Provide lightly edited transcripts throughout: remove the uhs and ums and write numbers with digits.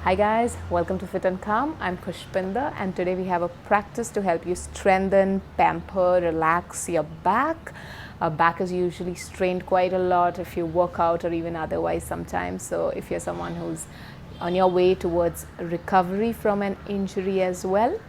Hi guys, welcome to FitNCalm. I'm Pushpinder and today we have a practice to help you strengthen, pamper, relax your back. Our back is usually strained quite a lot if you work out or even otherwise sometimes. So if you're someone who's on your way towards recovery from an injury as well,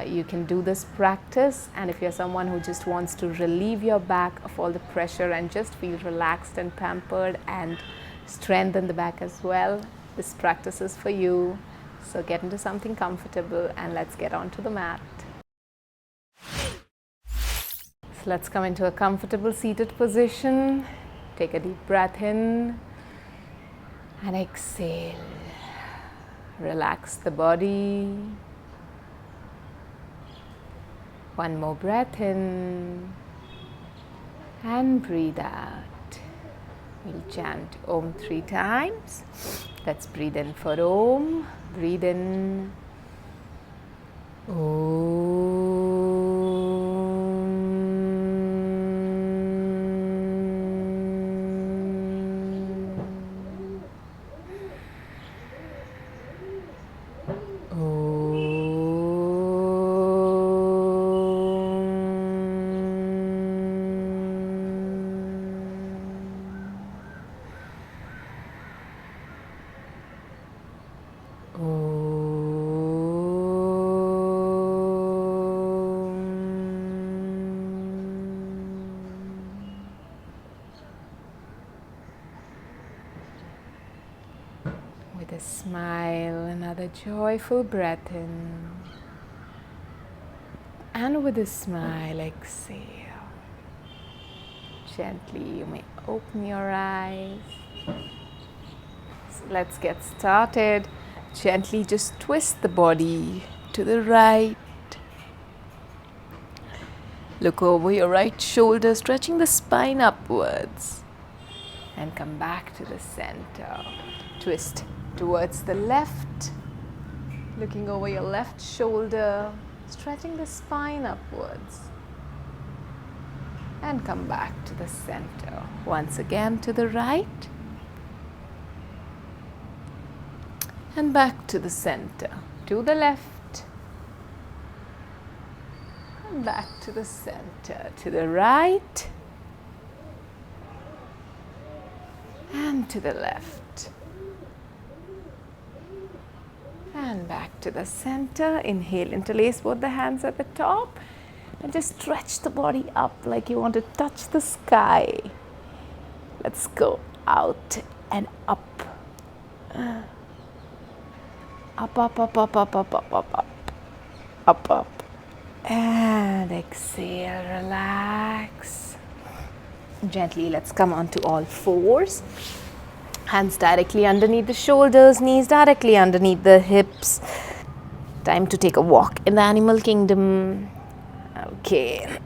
you can do this practice. And if you're someone who just wants to relieve your back of all the pressure and just feel relaxed and pampered and strengthen the back as well, this practice is for you. So get into something comfortable and let's get onto the mat. So let's come into a comfortable seated position. Take a deep breath in and exhale. Relax the body. One more breath in and breathe out. We'll chant Om 3 times. Let's breathe in for Om. Breathe in. With a smile, another joyful breath in. And with a smile, exhale. Gently, you may open your eyes. So let's get started. Gently just twist the body to the right. Look over your right shoulder, stretching the spine upwards. And come back to the center. Twist towards the left, looking over your left shoulder, stretching the spine upwards. And come back to the center. Once again to the right. And back to the center. To the left. And back to the center. To the right. And to the left. And back to the center. Inhale, interlace both the hands at the top. And just stretch the body up like you want to touch the sky. Let's go out and up. Up, up, up, up, up, up, up, up, up. Up, up. And exhale, relax. Gently, let's come onto all fours. Hands directly underneath the shoulders, knees directly underneath the hips. Time to take a walk in the animal kingdom. Okay.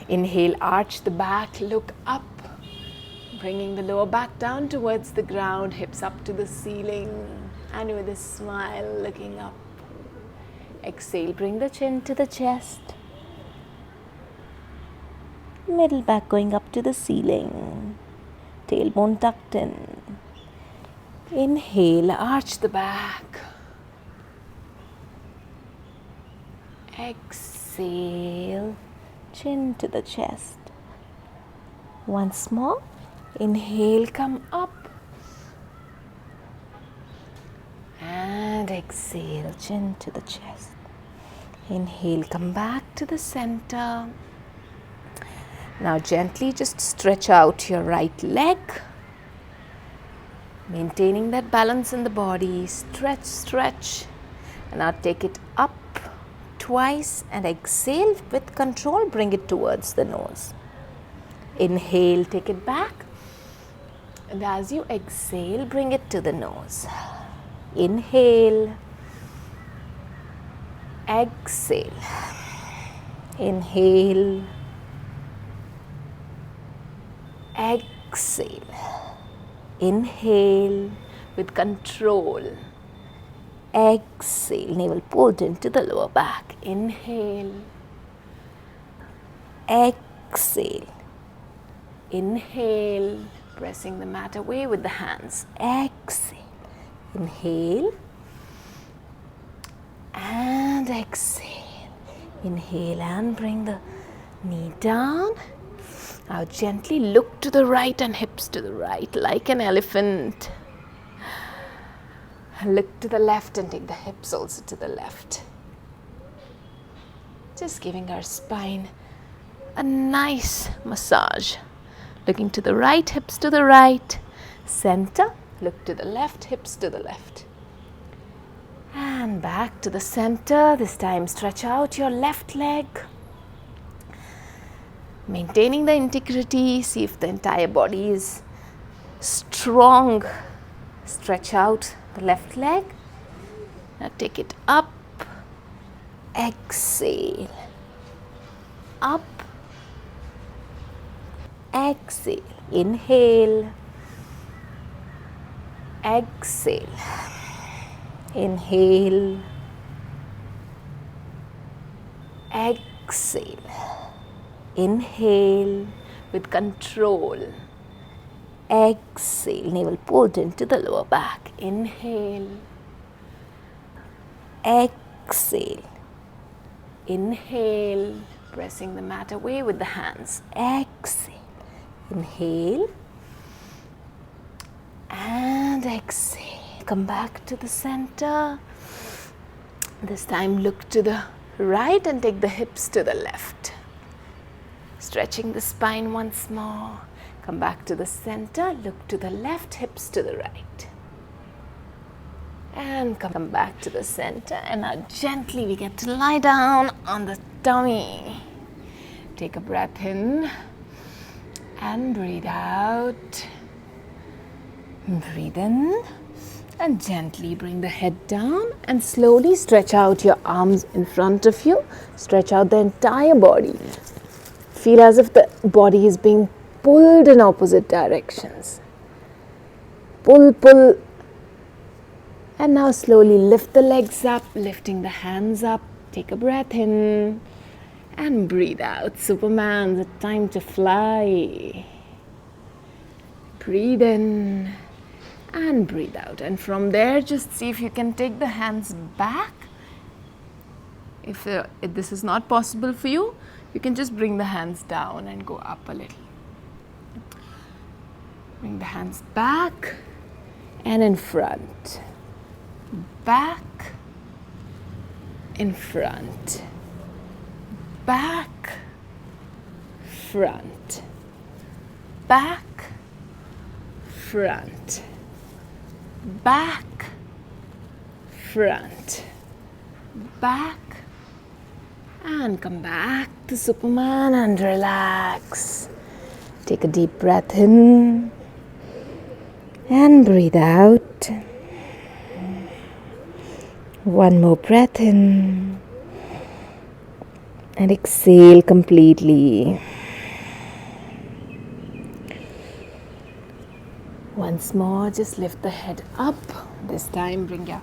Inhale, arch the back, look up. Bringing the lower back down towards the ground, hips up to the ceiling. And with a smile, looking up. Exhale, bring the chin to the chest. Middle back going up to the ceiling. Tailbone tucked in. Inhale, arch the back. Exhale, chin to the chest. Once more. Inhale, come up. And exhale, chin to the chest. Inhale, come back to the center. Now gently just stretch out your right leg. Maintaining that balance in the body. Stretch, stretch. And now take it up twice and exhale with control. Bring it towards the nose. Inhale, take it back. And as you exhale, bring it to the nose. Inhale. Exhale. Inhale. Exhale. Inhale with control. Exhale. Navel pulled into the lower back. Inhale. Exhale. Inhale. Pressing the mat away with the hands. Exhale. Inhale and exhale. Inhale and bring the knee down. Now gently look to the right and hips to the right like an elephant. Look to the left and take the hips also to the left. Just giving our spine a nice massage. Looking to the right, hips to the right. Center, look to the left, hips to the left. And back to the center. This time stretch out your left leg. Maintaining the integrity. See if the entire body is strong. Stretch out the left leg. Now take it up. Exhale. Up. Exhale. Inhale. Exhale. Inhale. Exhale. Inhale with control. Exhale. Navel pulled into the lower back. Inhale. Exhale. Inhale. Pressing the mat away with the hands. Exhale. Inhale. And exhale. Come back to the center. This time look to the right and take the hips to the left. Stretching the spine once more. Come back to the center. Look to the left, hips to the right. And come back to the center. And now gently we get to lie down on the tummy. Take a breath in and breathe out. Breathe in and gently bring the head down and slowly stretch out your arms in front of you. Stretch out the entire body. Feel as if the body is being pulled in opposite directions. Pull, pull. And now slowly lift the legs up, lifting the hands up. Take a breath in and breathe out. Superman, the time to fly. Breathe in and breathe out. And from there, just see if you can take the hands back. If this is not possible for you, you can just bring the hands down and go up a little. Bring the hands back and in front. Back, in front. Back, front. Back, front. Back, front. Back, and come back to Superman and relax. Take a deep breath in and breathe out. One more breath in and exhale completely. Once more, just lift the head up. This time, bring your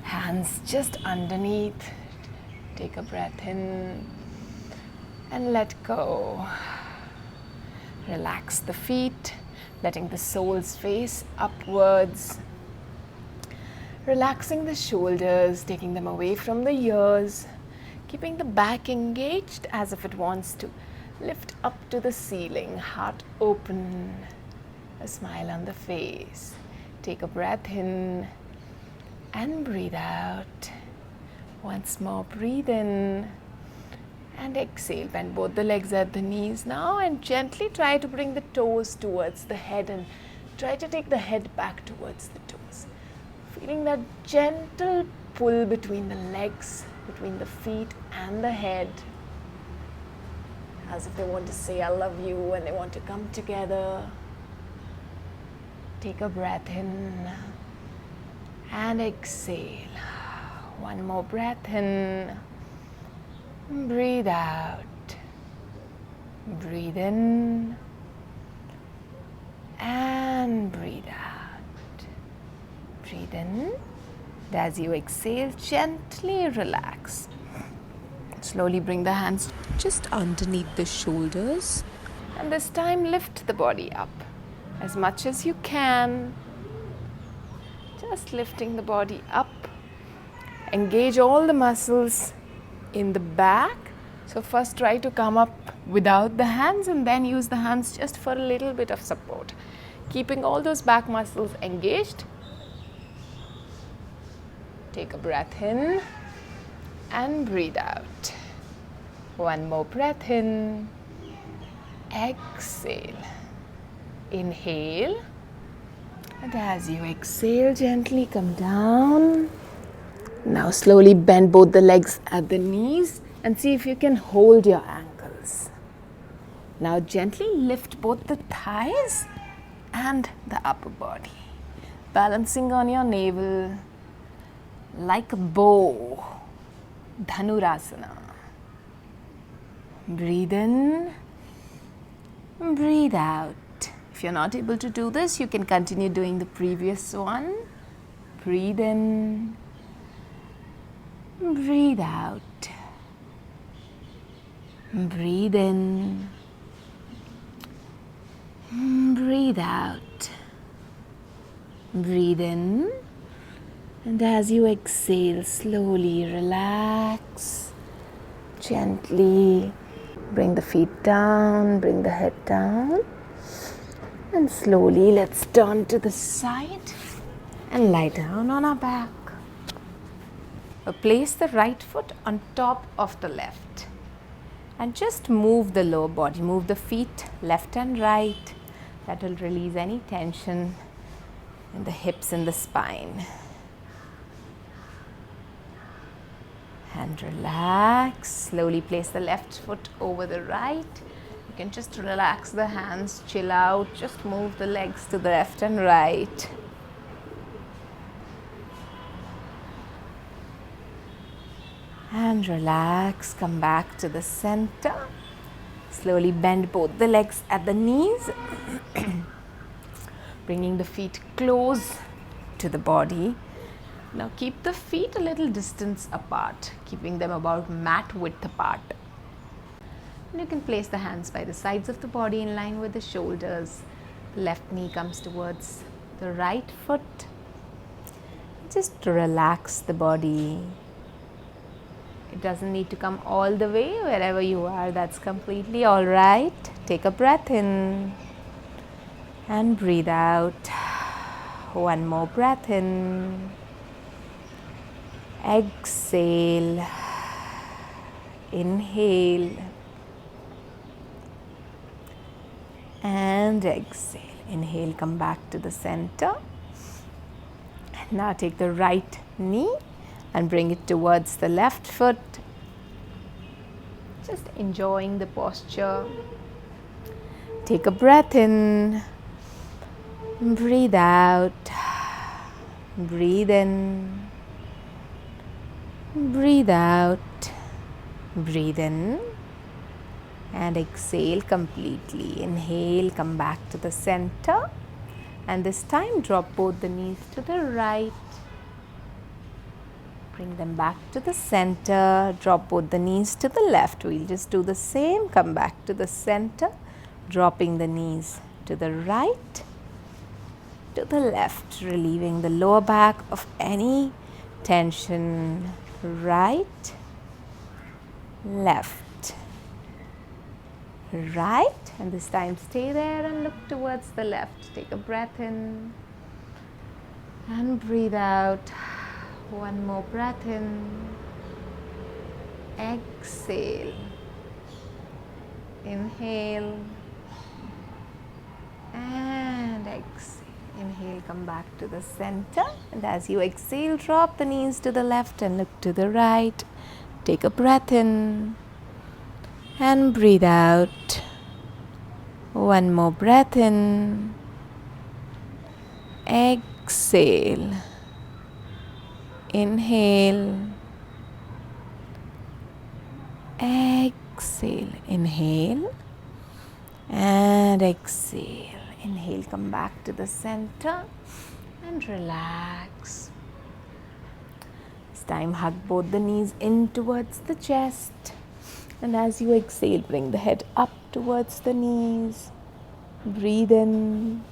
hands just underneath. Take a breath in and let go. Relax the feet, letting the soles face upwards. Relaxing the shoulders, taking them away from the ears. Keeping the back engaged as if it wants to lift up to the ceiling. Heart open. A smile on the face. Take a breath in and breathe out. Once more, breathe in and exhale. Bend both the legs at the knees now and gently try to bring the toes towards the head and try to take the head back towards the toes. Feeling that gentle pull between the legs, between the feet and the head. As if they want to say I love you and they want to come together. Take a breath in and exhale. One more breath in. Breathe out. Breathe in and breathe out. Breathe in. And as you exhale, gently relax. Slowly bring the hands just underneath the shoulders. And this time lift the body up as much as you can. Just lifting the body up. Engage all the muscles in the back. So first try to come up without the hands and then use the hands just for a little bit of support. Keeping all those back muscles engaged. Take a breath in and breathe out. One more breath in. Exhale. Inhale. And as you exhale, gently come down. Now slowly bend both the legs at the knees and see if you can hold your ankles. Now gently lift both the thighs and the upper body. Balancing on your navel like a bow. Dhanurasana. Breathe in, breathe out. If you're not able to do this, you can continue doing the previous one. Breathe in, breathe out. Breathe in, breathe out. Breathe in, and as you exhale, slowly relax. Gently bring the feet down, bring the head down. And slowly let's turn to the side and lie down on our back. Place the right foot on top of the left and just move the lower body. Move the feet left and right. That will release any tension in the hips and the spine. And relax. Slowly place the left foot over the right. You can just relax the hands, chill out, just move the legs to the left and right. And relax, come back to the center. Slowly bend both the legs at the knees. Bringing the feet close to the body. Now keep the feet a little distance apart, keeping them about mat width apart. And you can place the hands by the sides of the body in line with the shoulders. The left knee comes towards the right foot. Just relax the body. It doesn't need to come all the way. Wherever you are, that's completely all right. Take a breath in and breathe out. One more breath in. Exhale. Inhale. And exhale. Inhale, come back to the center. Now take the right knee and bring it towards the left foot. Just enjoying the posture. Take a breath in. Breathe out. Breathe in. Breathe out. Breathe in. And exhale completely. Inhale, come back to the center. And this time drop both the knees to the right. Bring them back to the center. Drop both the knees to the left. We'll just do the same. Come back to the center. Dropping the knees to the right, to the left. Relieving the lower back of any tension. Right, left, right. And this time stay there and look towards the left. Take a breath in and breathe out. One more breath in. Exhale. Inhale. And exhale. Inhale, come back to the center. And as you exhale, drop the knees to the left and look to the right. Take a breath in and breathe out. One more breath in. Exhale. Inhale. Exhale. Inhale. And exhale. Inhale, come back to the center and relax. This time hug both the knees in towards the chest. And as you exhale, bring the head up towards the knees. Breathe in.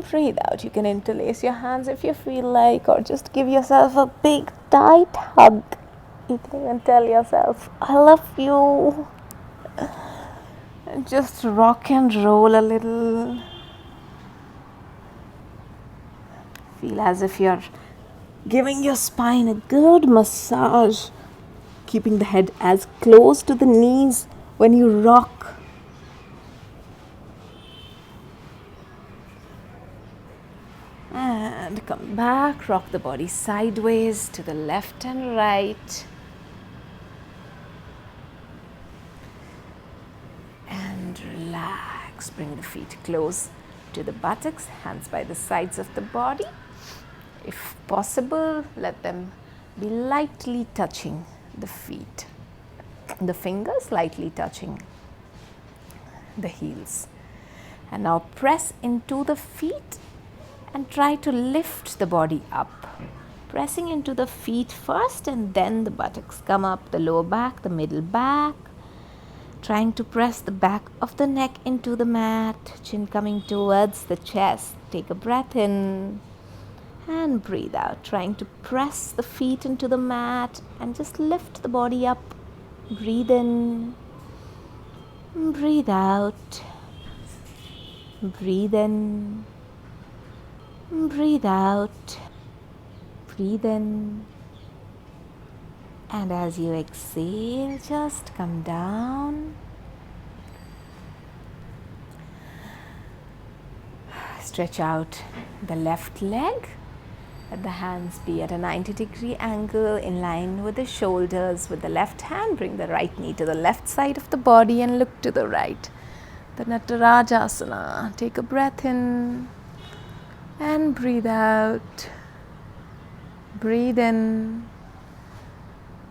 Breathe out. You can interlace your hands if you feel like, or just give yourself a big tight hug. You can even tell yourself, I love you. And just rock and roll a little. Feel as if you're giving your spine a good massage, keeping the head as close to the knees when you rock. And come back, rock the body sideways to the left and right. And relax, bring the feet close to the buttocks, hands by the sides of the body. If possible, let them be lightly touching the feet, the fingers lightly touching the heels. And now press into the feet and try to lift the body up. Pressing into the feet first and then the buttocks. Come up the lower back, the middle back. Trying to press the back of the neck into the mat. Chin coming towards the chest. Take a breath in and breathe out. Trying to press the feet into the mat and just lift the body up. Breathe in. Breathe out. Breathe in. Breathe out. Breathe in. And as you exhale, just come down. Stretch out the left leg. Let the hands be at a 90-degree angle in line with the shoulders. With the left hand, bring the right knee to the left side of the body and look to the right. The Natarajasana. Take a breath in and breathe out. Breathe in.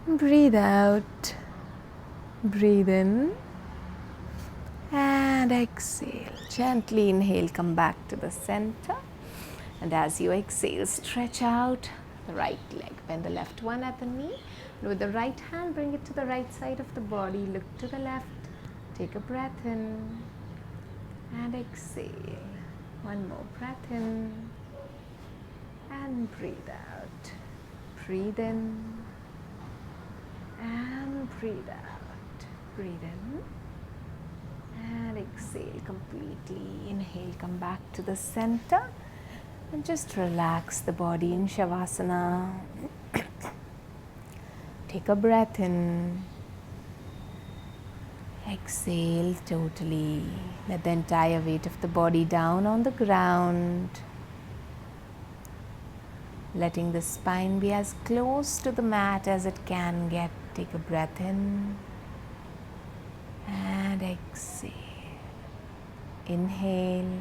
Breathe out. Breathe in. And exhale. Gently inhale, come back to the center. And as you exhale, stretch out the right leg. Bend the left one at the knee. And with the right hand, bring it to the right side of the body. Look to the left. Take a breath in. And exhale. One more breath in. And breathe out. Breathe in. And breathe out. Breathe in. And exhale completely. Inhale, come back to the center. And just relax the body in Shavasana. Take a breath in. Exhale totally. Let the entire weight of the body down on the ground. Letting the spine be as close to the mat as it can get. Take a breath in. And exhale. Inhale.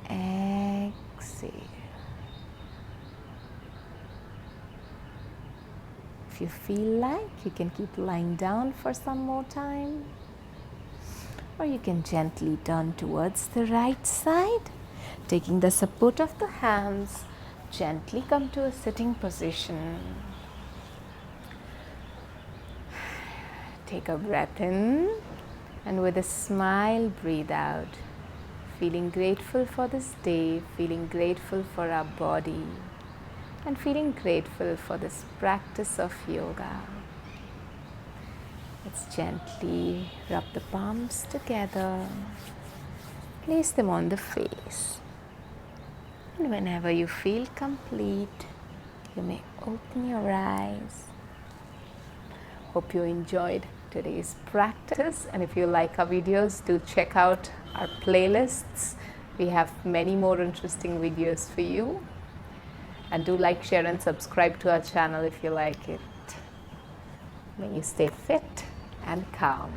Exhale. If you feel like, you can keep lying down for some more time, or you can gently turn towards the right side, taking the support of the hands. Gently come to a sitting position. Take a breath in, and with a smile, breathe out. Feeling grateful for this day, feeling grateful for our body, and feeling grateful for this practice of yoga. Let's gently rub the palms together, place them on the face, and whenever you feel complete, you may open your eyes. Hope you enjoyed today's practice, and if you like our videos, do check out our playlists. We have many more interesting videos for you. And do like, share and subscribe to our channel if you like it. May you stay fit and calm.